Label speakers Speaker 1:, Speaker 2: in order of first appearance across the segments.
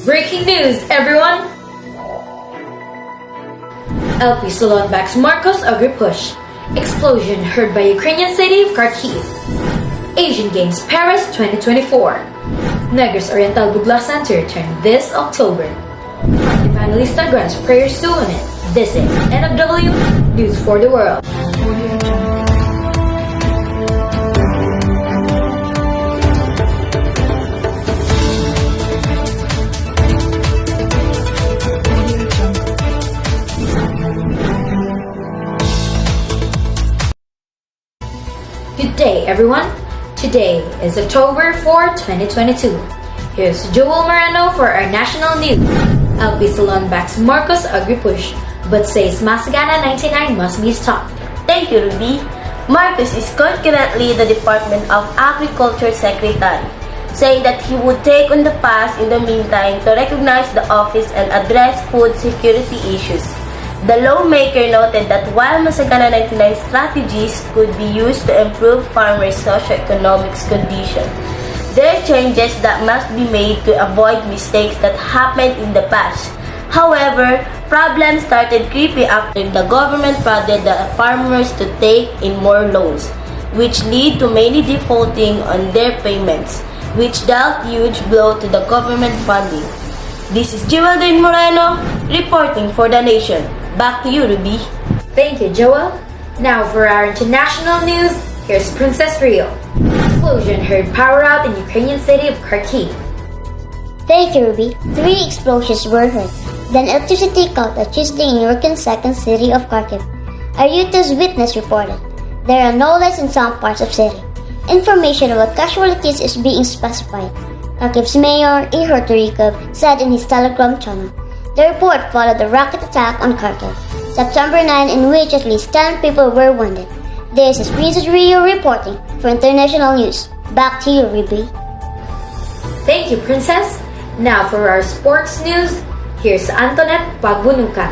Speaker 1: Breaking news, everyone! LP Salon backs Marcos Agri-push. Explosion heard by Ukrainian city of Kharkiv. Asian Games Paris 2024. Negros Oriental Buglasan to return this October. Evangelista grants prayers to women. This is NFW News for the World. Good day, everyone. Today is October 4, 2022. Here's Joel Moreno for our national news. LP Salon backs Marcos Agri-push, but says Masagana 99 must be stopped.
Speaker 2: Thank you, Ruby. Marcos is concurrently the Department of Agriculture Secretary, saying that he would take on the pass in the meantime to recognize the office and address food security issues. The lawmaker noted that while Masagana 99 strategies could be used to improve farmers' socio-economic condition, there are changes that must be made to avoid mistakes that happened in the past. However, problems started creeping after the government prodded the farmers to take in more loans, which lead to many defaulting on their payments, which dealt huge blow to the government funding. This is Joel Moreno reporting for the nation. Back to you, Ruby.
Speaker 1: Thank you, Joel. Now for our international news, here's Princess Rio. Explosion heard power out in Ukrainian city of Kharkiv.
Speaker 3: Thank you, Ruby. 3 explosions were heard. Then electricity cut on Tuesday in Ukraine's second city of Kharkiv. A Reuters witness reported. There are no lights in some parts of city. Information about casualties is being specified. Kharkiv's mayor, Ihor Turikov, said in his Telegram channel. The report followed the rocket attack on Kharkiv, September 9, in which at least 10 people were wounded. This is Princess Rio reporting for international news. Back to you, Ruby.
Speaker 1: Thank you, Princess. Now for our sports news, here's Antoinette Pagbunukan.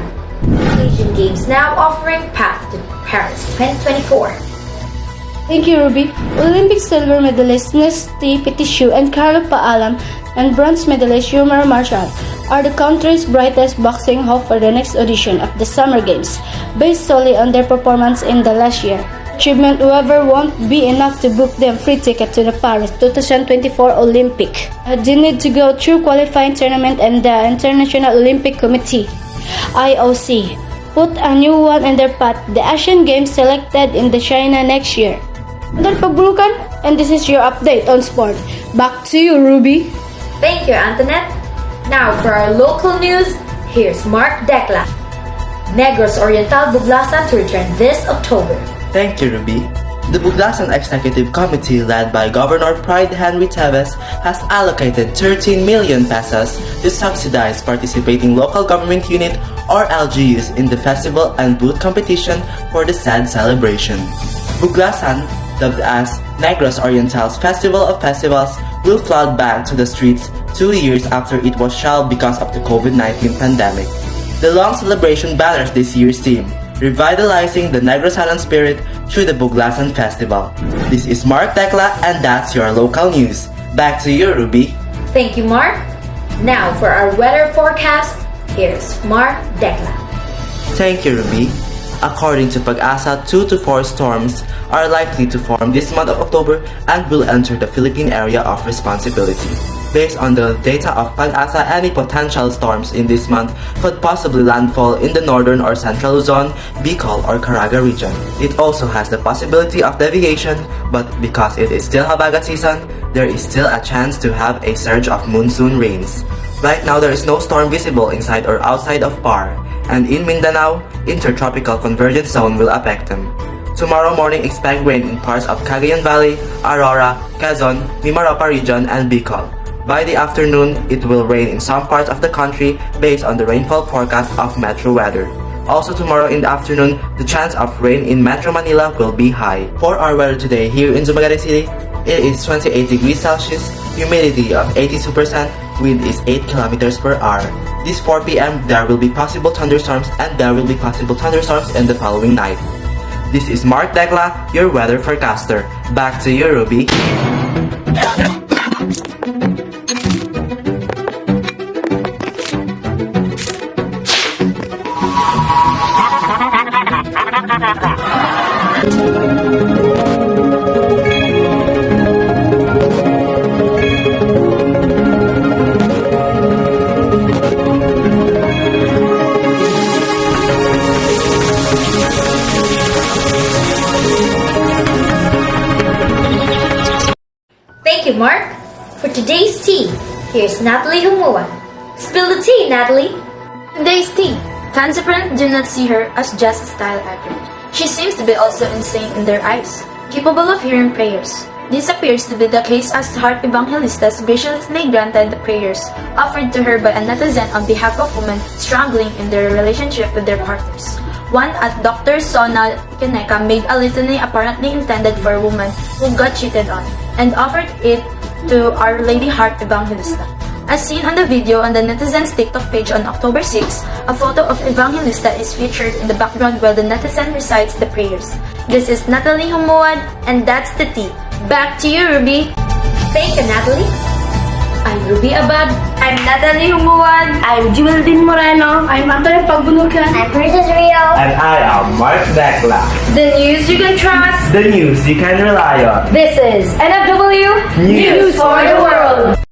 Speaker 1: Asian Games now offering path to Paris 2024.
Speaker 4: Thank you, Ruby. Olympic silver medalist Nesty Petishu and Carlo Paalam and bronze medalist Yumar Marshall are the country's brightest boxing hope for the next edition of the Summer Games, based solely on their performance in the last year. Achievement, however, won't be enough to book them free ticket to the Paris 2024 Olympic. They need to go through qualifying tournament and the International Olympic Committee, IOC, put a new one in their path, the Asian Games selected in the China next year. Antoinette Pagbunukan, and this is your update on sport. Back to you, Ruby.
Speaker 1: Thank you, Antoinette. Now for our local news, here's Mark Decla. Negros Oriental Buglasan to return this October.
Speaker 5: Thank you, Ruby. The Buglasan Executive Committee, led by Governor Pride Henry Teves, has allocated 13 million pesos to subsidize participating local government unit or LGUs in the festival and booth competition for the sad celebration. Buglasan, dubbed as Negros Oriental's Festival of Festivals, will flood back to the streets 2 years after it was shelved because of the COVID-19 pandemic. The long celebration banners this year's theme, revitalizing the Negros Island spirit through the Buglasan Festival. This is Mark Decla, and that's your local news. Back to you, Ruby.
Speaker 1: Thank you, Mark. Now for our weather forecast, here's Mark Decla.
Speaker 5: Thank you, Ruby. According to Pag-asa, 2 to 4 storms are likely to form this month of October and will enter the Philippine area of responsibility. Based on the data of Pag-asa, any potential storms in this month could possibly landfall in the northern or central Luzon, Bicol, or Caraga region. It also has the possibility of deviation, but because it is still Habagat season, there is still a chance to have a surge of monsoon rains. Right now, there is no storm visible inside or outside of PAR, and in Mindanao, intertropical convergence zone will affect them. Tomorrow morning, expect rain in parts of Cagayan Valley, Aurora, Quezon, Mimaropa region, and Bicol. By the afternoon, it will rain in some parts of the country based on the rainfall forecast of Metro Weather. Also tomorrow in the afternoon, the chance of rain in Metro Manila will be high. For our weather today here in Dumaguete City, it is 28 degrees Celsius, humidity of 82%, wind is 8 kilometers per hour. This 4 p.m. there will be possible thunderstorms and there will be possible thunderstorms in the following night. This is Mark Decla, your weather forecaster. Back to you, Ruby.
Speaker 1: is Natalie Humuan. Spill the tea, Natalie!
Speaker 6: Today's tea. Fans apparently do not see her as just a style icon. She seems to be also insane in their eyes, capable of hearing prayers. This appears to be the case as Heart Evangelistas graciously granted the prayers offered to her by a netizen on behalf of women struggling in their relationship with their partners. One at Dr. Sona Kineka made a litany apparently intended for a woman who got cheated on and offered it to Our Lady Heart Evangelista. As seen on the video on the netizen's TikTok page on October 6, a photo of Evangelista is featured in the background while the netizen recites the prayers. This is Natalie Humuad, and that's the tea. Back to you, Ruby.
Speaker 1: Thank you, Natalie. I'm Ruby Abad.
Speaker 2: I'm Natalie Humuan. I'm Jeweldin Moreno.
Speaker 4: I'm Antonio Pagbulukan.
Speaker 3: I'm Princess Rio.
Speaker 7: And I am Mark Bekla.
Speaker 1: The news you can trust.
Speaker 7: The news you can rely on.
Speaker 1: This is NFW
Speaker 7: News
Speaker 1: for the World.